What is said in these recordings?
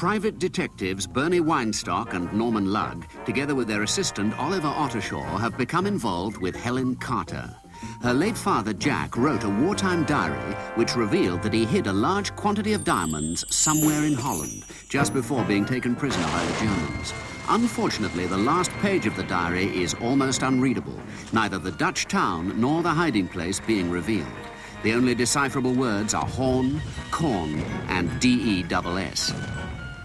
Private detectives Bernie Weinstock and Norman Lugg, together with their assistant Oliver Ottershaw, have become involved with Helen Carter. Her late father, Jack, wrote a wartime diary which revealed that he hid a large quantity of diamonds somewhere in Holland, just before being taken prisoner by the Germans. Unfortunately, the last page of the diary is almost unreadable, neither the Dutch town nor the hiding place being revealed. The only decipherable words are horn, corn, and D-E-double-S.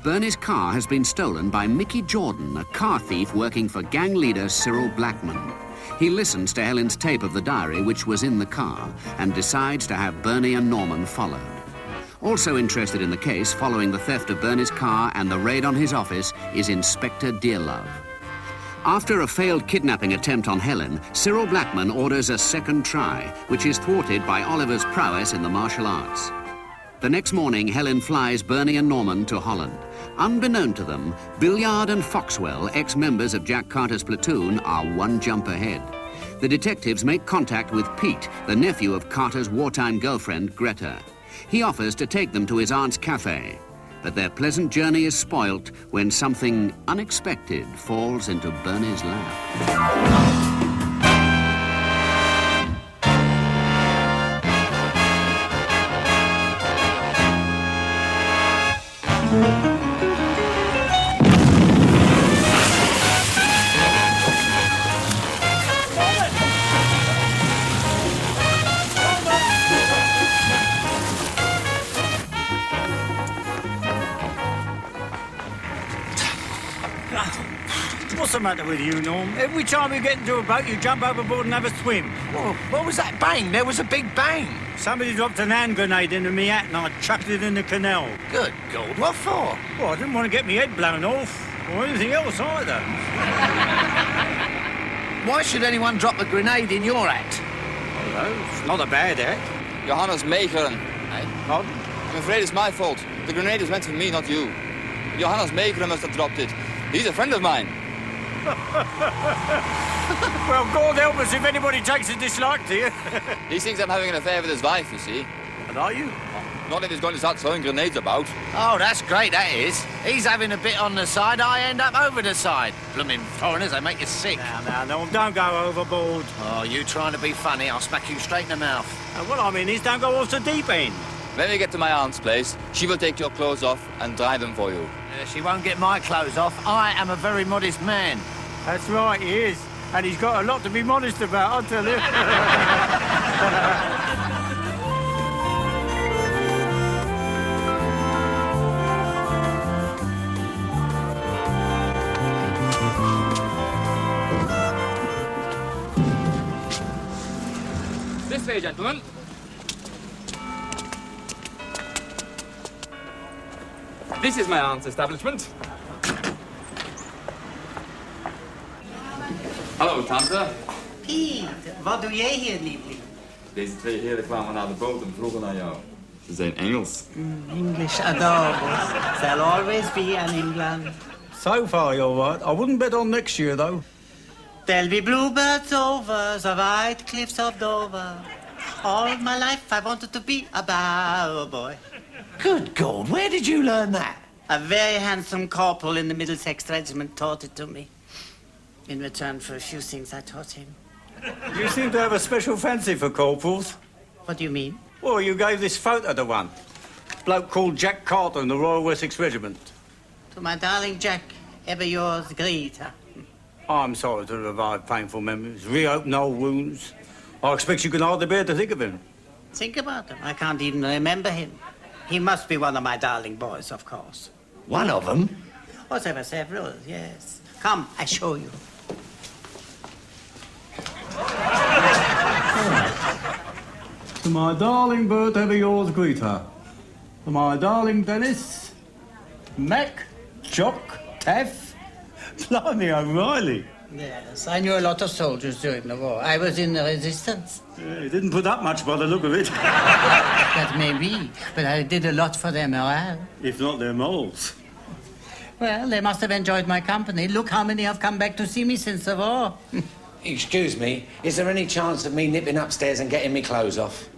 Bernie's car has been stolen by Mickey Jordan, a car thief working for gang leader Cyril Blackman. He listens to Helen's tape of the diary, which was in the car, and decides to have Bernie and Norman followed. Also interested in the case, following the theft of Bernie's car and the raid on his office, is Inspector Dearlove. After a failed kidnapping attempt on Helen, Cyril Blackman orders a second try, which is thwarted by Oliver's prowess in the martial arts. The next morning, Helen flies Bernie and Norman to Holland. Unbeknown to them, Billiard and Foxwell, ex-members of Jack Carter's platoon, are one jump ahead. The detectives make contact with Pete, the nephew of Carter's wartime girlfriend, Greta. He offers to take them to his aunt's cafe. But their pleasant journey is spoilt when something unexpected falls into Bernie's lap. What's the matter with you, Norm? Every time you get into a boat, you jump overboard and have a swim. Whoa, what was that bang? There was a big bang. Somebody dropped an hand grenade into me hat and I chucked it in the canal. Good God, what for? Well, I didn't want to get my head blown off, or anything else either. Why should anyone drop a grenade in your hat? Hello, it's not a bad hat. Johannes Meegeren. Eh? Pardon? I'm afraid it's my fault. The grenade was meant for me, not you. Johannes Meegeren must have dropped it. He's a friend of mine. Well, God help us if anybody takes a dislike to you. He thinks I'm having an affair with his wife, you see. And are you? Not if he's going to start throwing grenades about. Oh, that's great, that is. He's having a bit on the side, I end up over the side. Blooming foreigners, they make you sick. Now, Norm, don't go overboard. Oh, you trying to be funny, I'll smack you straight in the mouth. What I mean is, don't go off the deep end. When we get to my aunt's place, she will take your clothes off and dry them for you. She won't get my clothes off. I am a very modest man. That's right, he is. And he's got a lot to be modest about, I'll tell you. This way, gentlemen. This is my aunt's establishment. Hallo, tante. Piet, wat doe jij hier, lieveling? Deze twee heren kwamen naar de boot en vroegen naar jou. Ze zijn Engels. English adorable. They'll always be in England. So far, you're right. I wouldn't bet on next year, though. There'll be bluebirds over the white cliffs of Dover. All my life I wanted to be a bow boy. Good God, where did you learn that? A very handsome corporal in the Middlesex Regiment taught it to me. In return for a few things I taught him. You seem to have a special fancy for corporals. What do you mean? Well, you gave this photo to one. Bloke called Jack Carter in the Royal Wessex Regiment. To my darling Jack, ever yours, Greta. I'm sorry to revive painful memories, reopen old wounds. I expect you can hardly bear to think of him. Think about him. I can't even remember him. He must be one of my darling boys, of course. One of them? Oh, there were several, yes. Come, I show you. To my darling Bert, ever yours, Greta. To my darling Dennis, Mac, Jock, Taff, blimey, O'Reilly. Yes, I knew a lot of soldiers during the war. I was in the resistance. Yeah, he didn't put up much by the look of it. That may be, but I did a lot for their morale. If not their morals. Well, they must have enjoyed my company. Look how many have come back to see me since the war. Excuse me, is there any chance of me nipping upstairs and getting me clothes off?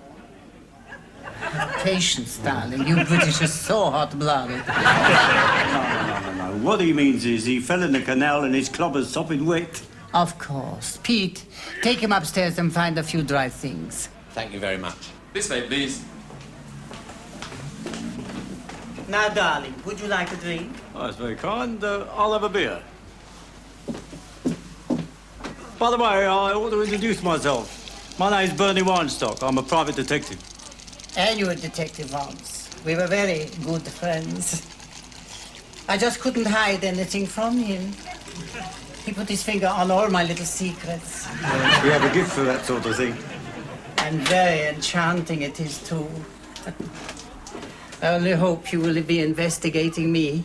Patience, darling. You British are so hot-blooded. No. What he means is he fell in the canal and his clobber's sopping wet. Of course. Pete, take him upstairs and find a few dry things. Thank you very much. This way, please. Now, darling, would you like a drink? Oh, that's very kind. I'll have a beer. By the way, I ought to introduce myself. My name's Bernie Weinstock. I'm a private detective. And you were a detective once. We were very good friends. I just couldn't hide anything from him. He put his finger on all my little secrets. We have a gift for that sort of thing. And very enchanting it is, too. I only hope you will be investigating me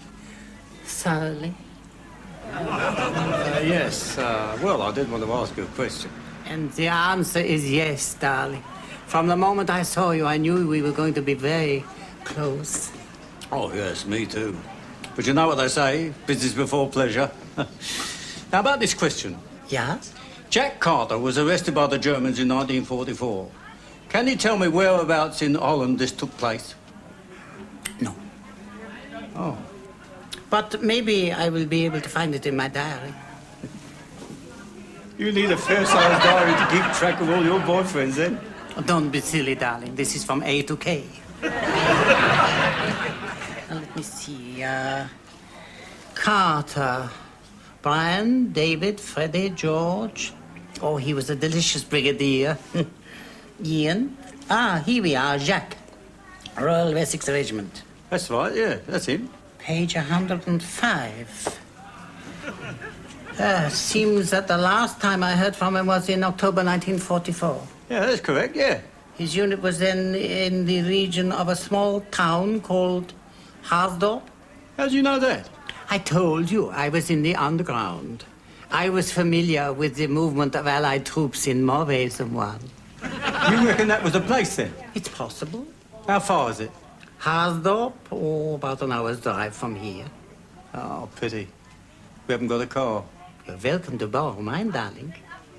thoroughly. Yes. Well, I did want to ask you a question. And the answer is yes, darling. From the moment I saw you, I knew we were going to be very close. Oh, yes, me too. But you know what they say, business before pleasure. Now, about this question. Yes? Jack Carter was arrested by the Germans in 1944. Can you tell me whereabouts in Holland this took place? No. Oh. But maybe I will be able to find it in my diary. You need a fair-sized diary to keep track of all your boyfriends, then? Don't be silly, darling. This is from A to K. Now, let me see. Carter. Brian, David, Freddie, George. Oh, he was a delicious brigadier. Ian. Here we are, Jacques. Royal Wessex Regiment. That's right, yeah, that's him. Page 105. Seems that the last time I heard from him was in October 1944. Yeah, that's correct, yeah. His unit was then in the region of a small town called Harsdorp. How do you know that? I told you I was in the underground. I was familiar with the movement of Allied troops in more ways than one. You reckon that was the place, then? It's possible. How far is it? Harsdorp, about an hour's drive from here. Oh, pity. We haven't got a car. You're welcome to borrow mine, darling.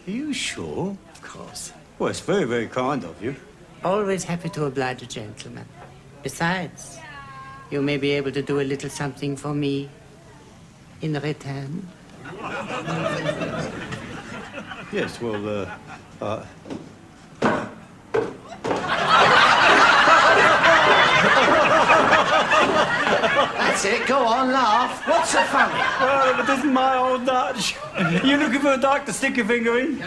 Are you sure? Of course. Well, it's very, very kind of you. Always happy to oblige a gentleman. Besides, you may be able to do a little something for me in return. Yes, well, That's it. Go on, laugh. What's so funny? Well, if it isn't my old Dutch. You looking for a dock to stick your finger in?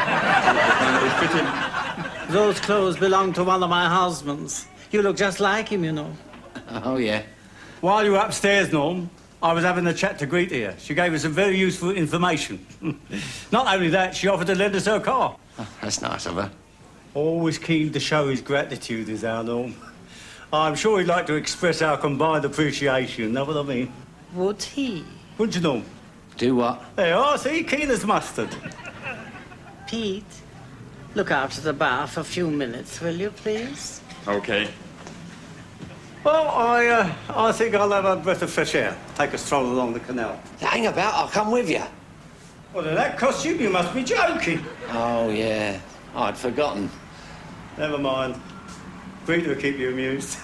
Those clothes belong to one of my husbands. You look just like him, you know. Oh, yeah. While you were upstairs, Norm, I was having a chat to Greta here. She gave us some very useful information. Not only that, she offered to lend us her car. Oh, that's nice of her. Always keen to show his gratitude, is our Norm. I'm sure he'd like to express our combined appreciation, know what I mean? Would he? Wouldn't you, Norm? Do what? There you are, see? Keen as mustard. Pete, look after the bar for a few minutes, will you, please? Okay. Well, I think I'll have a breath of fresh air. Take a stroll along the canal. Hang about. I'll come with you. Well, in that costume, you must be joking. Oh, yeah. I'd forgotten. Never mind. Greta will keep you amused.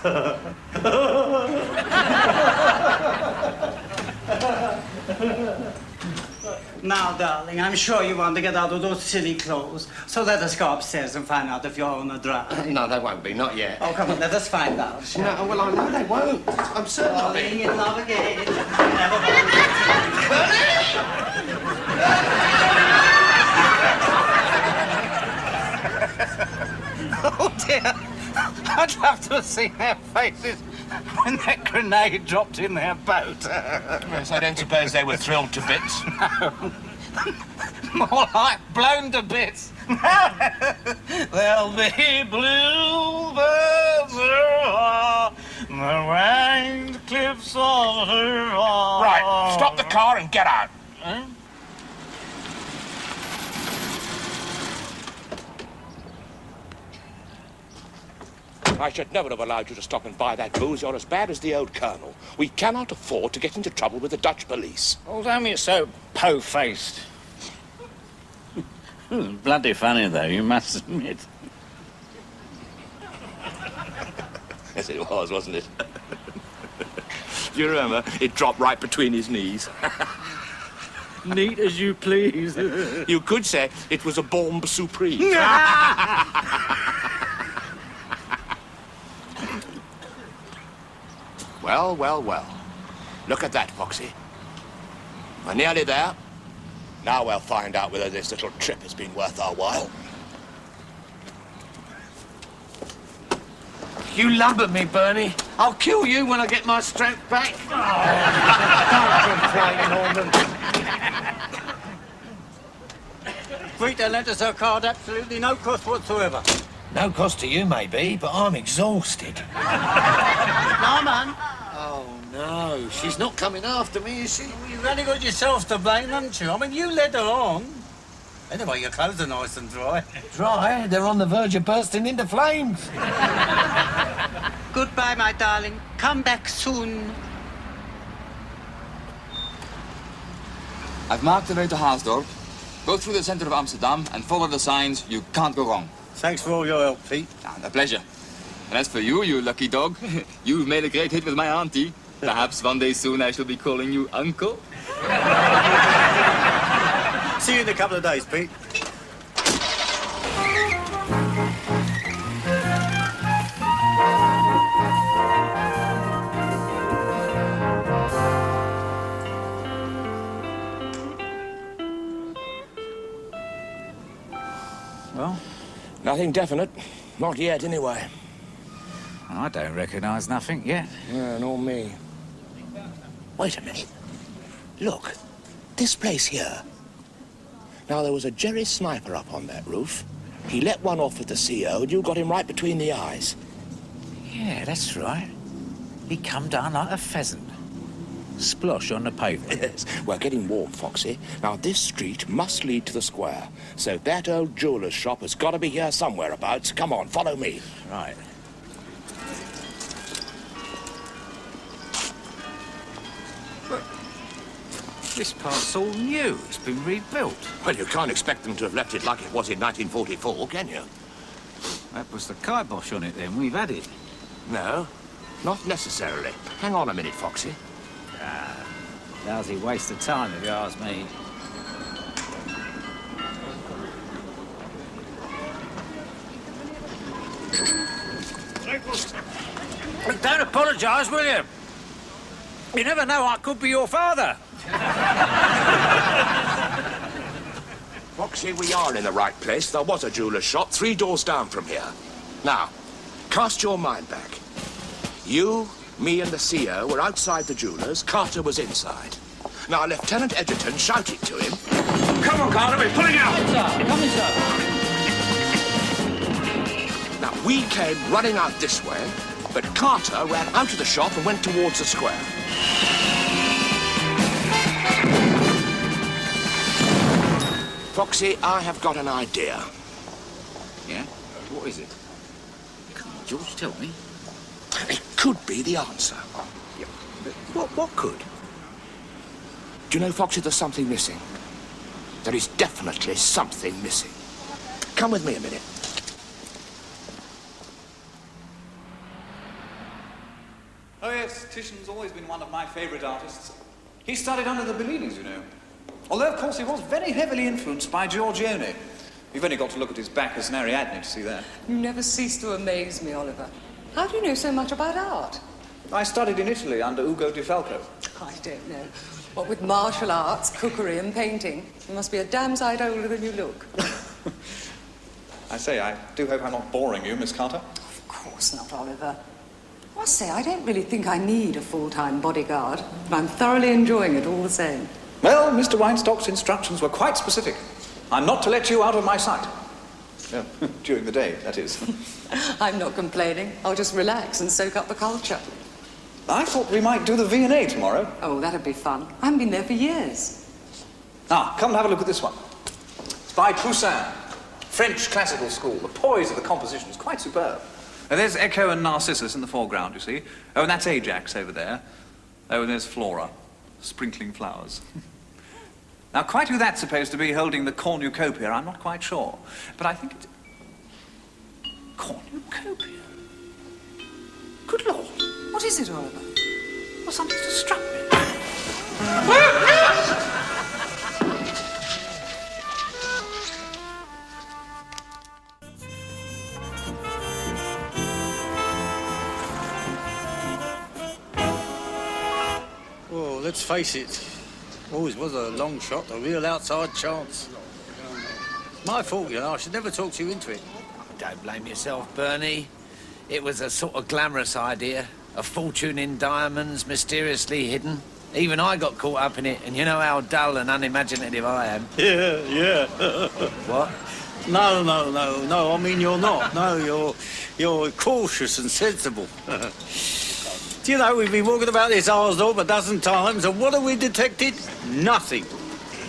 Now, darling, I'm sure you want to get out of those silly clothes. So let us go upstairs and find out if you're on a drive. No, they won't be. Not yet. Oh, come on, let us find out. No, well, I know they won't. I'm certain of Falling it. in love again. Never mind. Oh dear, I'd love to have seen their faces when that grenade dropped in their boat. Yes, I don't suppose they were thrilled to bits. More like blown to bits. There'll be bluebirds on the rained cliffs of her. Right, stop the car and get out. Huh? I should never have allowed you to stop and buy that booze. You're as bad as the old colonel. We cannot afford to get into trouble with the Dutch police. Oh, don't be so po-faced. Bloody funny, though, you must admit. Yes, it was, wasn't it? Do you remember? It dropped right between his knees. Neat as you please. You could say it was a bombe surprise. Well, well, well. Look at that, Foxy. We're nearly there. Now we'll find out whether this little trip has been worth our while. You lumbered me, Bernie. I'll kill you when I get my strength back. Don't complain, Norman. Rita lent us her card absolutely no cost whatsoever. No cost to you, maybe, but I'm exhausted. Norman! Oh, no. She's not coming after me, is she? You've only got yourself to blame, haven't you? I mean, you led her on. Anyway, your clothes are nice and dry. Dry? They're on the verge of bursting into flames. Goodbye, my darling. Come back soon. I've marked the way to Haasdorp. Go through the center of Amsterdam and follow the signs. You can't go wrong. Thanks for all your help, Pete. A pleasure. And as for you, you lucky dog, you've made a great hit with my auntie. Perhaps one day soon I shall be calling you uncle. See you in a couple of days, Pete. Well, Nothing definite. Not yet, anyway. I don't recognise nothing yet. Yeah, nor me. Wait a minute. Look. This place here. Now, there was a Jerry sniper up on that roof. He let one off at the CO, and you got him right between the eyes. Yeah, that's right. He come down like a pheasant. Splosh on the pavement. Yes. We're getting warm, Foxy. Now, this street must lead to the square. So that old jeweller's shop has got to be here somewhere abouts. Come on, follow me. Right. This part's all new. It's been rebuilt. Well, you can't expect them to have left it like it was in 1944, can you? That was the kibosh on it then. We've had it. No, not necessarily. Hang on a minute, Foxy. Lousy waste of time, if you ask me. Don't apologise, will you? You never know, I could be your father. Foxy, we are in the right place. There was a jeweller's shop 3 doors down from here. Now, cast your mind back. You, me and the CO were outside the jeweller's. Carter was inside. Now, Lieutenant Edgerton shouted to him. Come on, Carter, we're pulling out! Coming, sir. Now, we came running out this way, but Carter ran out of the shop and went towards the square. Foxy, I have got an idea. Yeah? What is it? Come on, George, tell me. It could be the answer. Yeah, but what could? Do you know, Foxy, there's something missing? There is definitely something missing. Come with me a minute. Oh, yes, Titian's always been one of my favourite artists. He studied under the Bellinis, you know. Although, of course, he was very heavily influenced by Giorgione. You've only got to look at his Bacchus and Ariadne to see that. You never cease to amaze me, Oliver. How do you know so much about art? I studied in Italy under Ugo Di Falco. I don't know. What with martial arts, cookery and painting, you must be a damn sight older than you look. I say, I do hope I'm not boring you, Miss Carter. Of course not, Oliver. I must say, I don't really think I need a full-time bodyguard, but I'm thoroughly enjoying it all the same. Well, Mr. Weinstock's instructions were quite specific. I'm not to let you out of my sight. During the day, that is. I'm not complaining. I'll just relax and soak up the culture. I thought we might do the V&A tomorrow. Oh, that'd be fun. I haven't been there for years. Ah, come and have a look at this one. It's by Poussin. French classical school. The poise of the composition is quite superb. Now, there's Echo and Narcissus in the foreground, you see. Oh, and that's Ajax over there. Oh, and there's Flora, sprinkling flowers. Now, quite who that's supposed to be holding the cornucopia, I'm not quite sure. But I think it's... Cornucopia? Good Lord. What is it, Oliver? Well, something's just struck me. Well, let's face it. Always was a long shot, a real outside chance. My fault, you know. I should never talk you into it. Don't blame yourself, Bernie. It was a sort of glamorous idea. A fortune in diamonds, mysteriously hidden. Even I got caught up in it, and you know how dull and unimaginative I am. Yeah. What? No. I mean, you're not. No, you're cautious and sensible. Do you know, we've been walking about this Arsdorp a dozen times, and what have we detected? Nothing.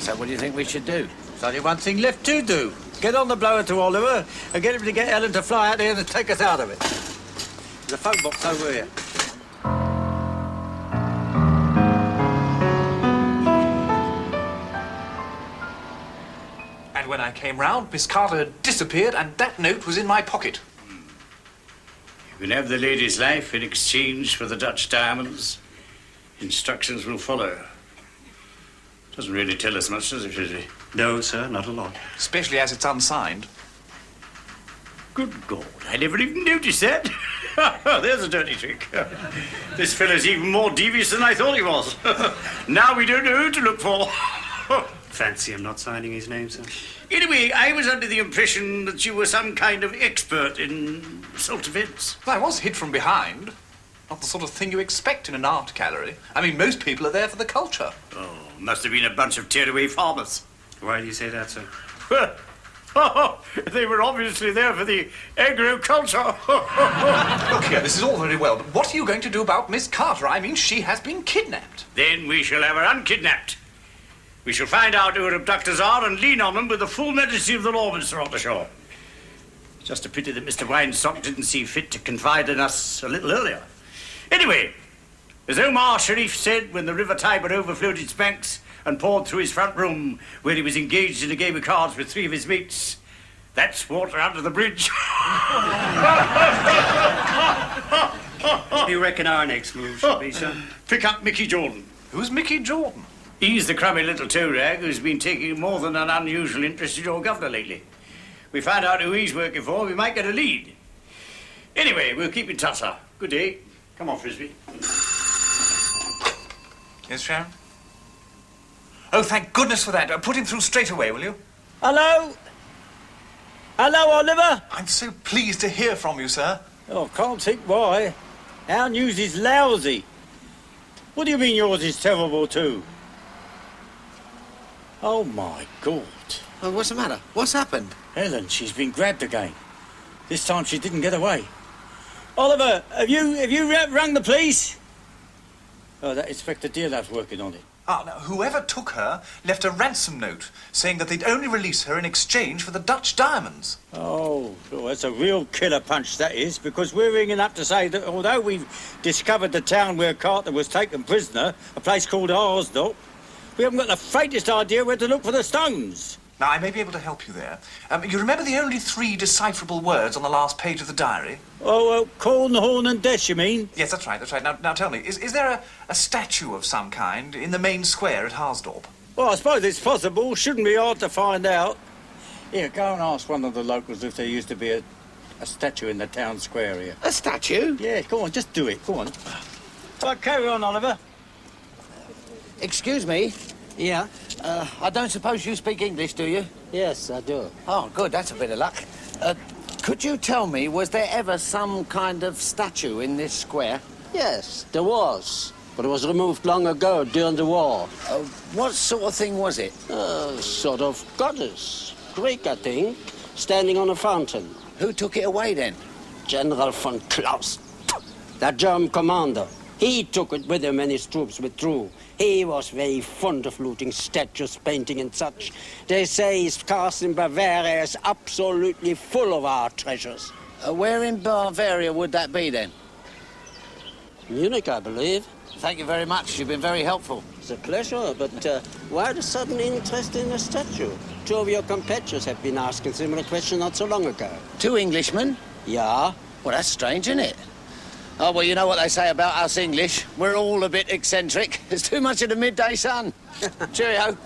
So what do you think we should do? There's only one thing left to do. Get on the blower to Oliver and get him to get Helen to fly out here and take us out of it. There's a phone box over here. And when I came round, Miss Carter had disappeared and that note was in my pocket. You can have the lady's life in exchange for the Dutch diamonds. Instructions will follow. Doesn't really tell us much, does it, really? No, sir, not a lot. Especially as it's unsigned. Good God, I never even noticed that. There's a dirty trick. This fellow's even more devious than I thought he was. Now we don't know who to look for. Fancy him not signing his name, sir. Anyway, I was under the impression that you were some kind of expert in self-defense. Well, I was hit from behind. Not the sort of thing you expect in an art gallery. I mean, most people are there for the culture. Oh, must have been a bunch of tearaway farmers. Why do you say that, sir? They were obviously there for the agriculture. Look here, this is all very well, but what are you going to do about Miss Carter? I mean, she has been kidnapped. Then we shall have her unkidnapped. We shall find out who her abductors are and lean on them with the full majesty of the law, Mr. Ottershaw. Just a pity that Mr. Weinstock didn't see fit to confide in us a little earlier. Anyway, as Omar Sharif said when the River Tiber overflowed its banks and poured through his front room where he was engaged in a game of cards with 3 of his mates, that's water under the bridge. What do you reckon our next move should be, sir? Pick up Mickey Jordan. Who's Mickey Jordan? He's the crummy little toe rag who's been taking more than an unusual interest in your governor lately. We find out who he's working for, we might get a lead. Anyway, we'll keep in touch, sir. Good day. Come on, Frisbee. Yes, Sharon? Oh, thank goodness for that. Put him through straight away, will you? Hello? Hello, Oliver? I'm so pleased to hear from you, sir. Oh, can't think why. Our news is lousy. What do you mean yours is terrible too? Oh, my God. Oh, what's the matter? What's happened? Helen, she's been grabbed again. This time she didn't get away. Oliver, have you rung the police? Oh, that Inspector Dearlove's working on it. Ah, now, whoever took her left a ransom note saying that they'd only release her in exchange for the Dutch diamonds. Oh, that's a real killer punch, that is, because we're ringing up to say that although we've discovered the town where Carter was taken prisoner, a place called Arsdorp, we haven't got the faintest idea where to look for the stones. Now, I may be able to help you there. You remember the only 3 decipherable words on the last page of the diary? Oh, corn, horn and dash, you mean? Yes, that's right. Now tell me, is there a statue of some kind in the main square at Harsdorp? Well, I suppose it's possible. Shouldn't be hard to find out. Here, go and ask one of the locals if there used to be a statue in the town square here. A statue? Yeah, go on, just do it. Go on. Right, carry on, Oliver. Excuse me. Yeah? I don't suppose you speak English, do you? Yes, I do. Oh, good. That's a bit of luck. Could you tell me, was there ever some kind of statue in this square? Yes, there was. But it was removed long ago during the war. What sort of thing was it? Sort of goddess. Greek, I think. Standing on a fountain. Who took it away then? General von Klaus. The German commander. He took it with him when his troops withdrew. He was very fond of looting statues, painting and such. They say his castle in Bavaria is absolutely full of art treasures. Where in Bavaria would that be then? Munich, I believe. Thank you very much. You've been very helpful. It's a pleasure, but why the sudden interest in the statue? 2 of your competitors have been asking similar questions not so long ago. 2 Englishmen? Yeah. Well, that's strange, isn't it? Oh, well, you know what they say about us English. We're all a bit eccentric. There's too much of the midday sun. Cheerio.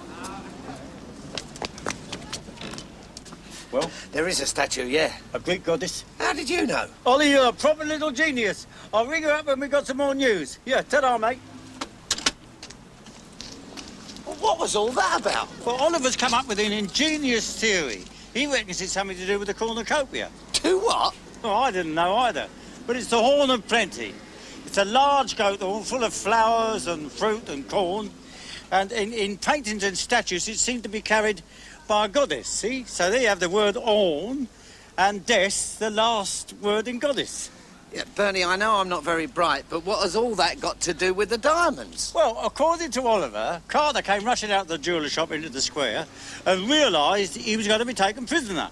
Well? There is a statue, yeah. A Greek goddess. How did you know? Ollie, you're a proper little genius. I'll ring her up when we've got some more news. Yeah, ta-da, mate. Well, what was all that about? Well, Oliver's come up with an ingenious theory. He reckons it's something to do with the cornucopia. Do what? Oh, I didn't know either. But it's the horn of plenty. It's a large goat horn full of flowers and fruit and corn. And in paintings and statues, it seemed to be carried by a goddess, see? So there you have the word horn and des, the last word in goddess. Yeah, Bernie, I know I'm not very bright, but what has all that got to do with the diamonds? Well, according to Oliver, Carter came rushing out of the jeweller shop into the square and realised he was going to be taken prisoner.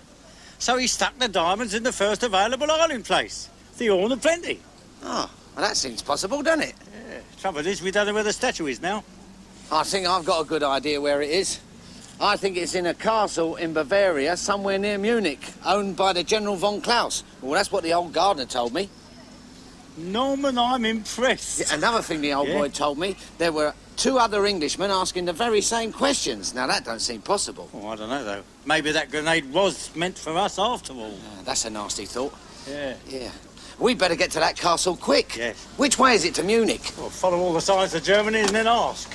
So he stuck the diamonds in the first available hiding place, the Horn of Plenty. Oh, well, that seems possible, doesn't it? Yeah. Trouble is, we don't know where the statue is now. I think I've got a good idea where it is. I think it's in a castle in Bavaria, somewhere near Munich, owned by the General von Klaus. Well, that's what the old gardener told me. Norman, I'm impressed. Yeah, another thing the old boy told me, there were 2 other Englishmen asking the very same questions. Now, that don't seem possible. Oh, I don't know, though. Maybe that grenade was meant for us after all. That's a nasty thought. Yeah. Yeah. We'd better get to that castle quick. Yes. Which way is it to Munich? Well, follow all the signs of Germany and then ask.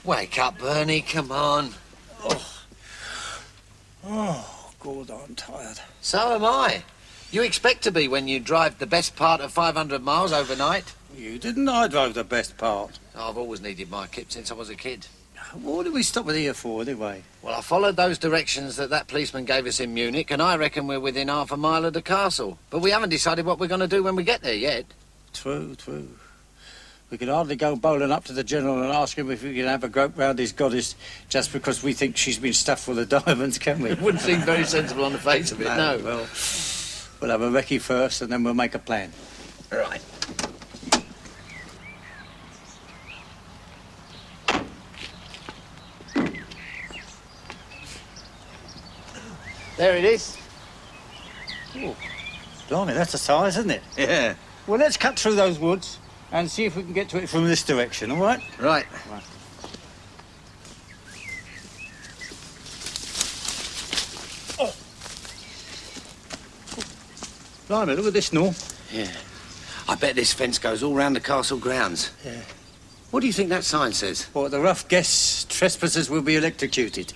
Wake up, Bernie, come on. Oh, God, I'm tired. So am I. You expect to be when you drive the best part of 500 miles overnight. You didn't. I drove the best part. I've always needed my kip since I was a kid. What did we stop at here for, anyway? Well, I followed those directions that policeman gave us in Munich, and I reckon we're within half a mile of the castle. But we haven't decided what we're going to do when we get there yet. True, true. We could hardly go bowling up to the General and ask him if we can have a grope round his goddess just because we think she's been stuffed full of diamonds, can we? It wouldn't seem very sensible on the face of it, no. Well, we'll have a recce first and then we'll make a plan. Right. There it is. Oh, blimey, that's a size, isn't it? Yeah. Well, let's cut through those woods and see if we can get to it from this direction, all right? Right. Oh. Blimey, look at this, Norm. Yeah. I bet this fence goes all round the castle grounds. Yeah. What do you think that sign says? Well, the rough guess, trespassers will be electrocuted.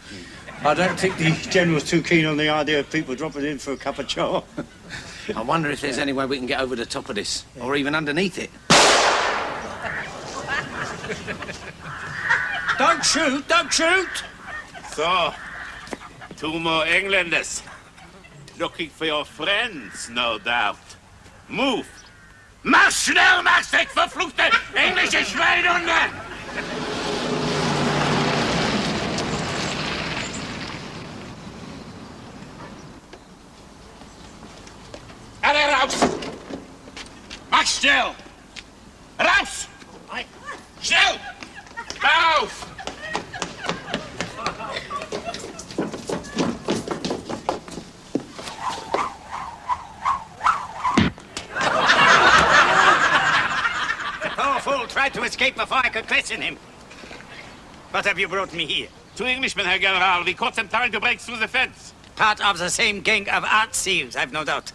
I don't think the General's too keen on the idea of people dropping in for a cup of char. I wonder if there's any way we can get over the top of this, or even underneath it. Don't shoot! Don't shoot! So, 2 more Englanders. Looking for your friends, no doubt. Move! Mach schnell, Max, weg, verfluchte englische Schweinhunde! Alle raus! Mach schnell! Raus! Schnell! Auf! The poor fool tried to escape before I could question him. What have you brought me here? 2 Englishmen, Herr General. We caught them trying to break through the fence. Part of the same gang of art thieves, I've no doubt.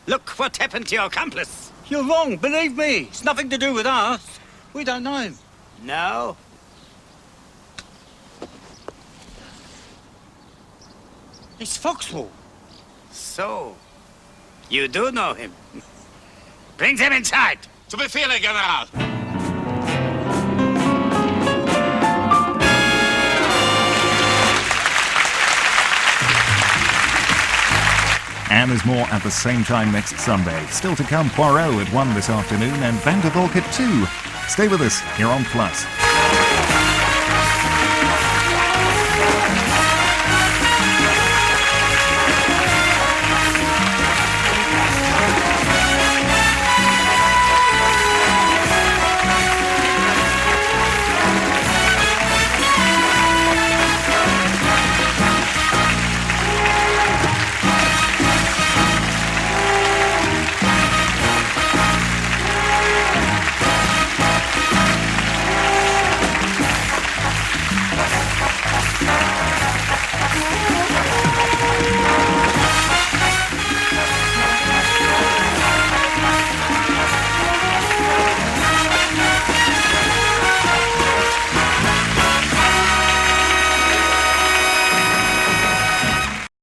Look what happened to your accomplice. You're wrong, believe me. It's nothing to do with us. We don't know him. No? It's Foxwell. So, you do know him. Bring them inside. Zu Befehl, Herr General. And there's more at the same time next Sunday. Still to come, Poirot at 1 this afternoon and Van der Valk at 2. Stay with us here on Plus.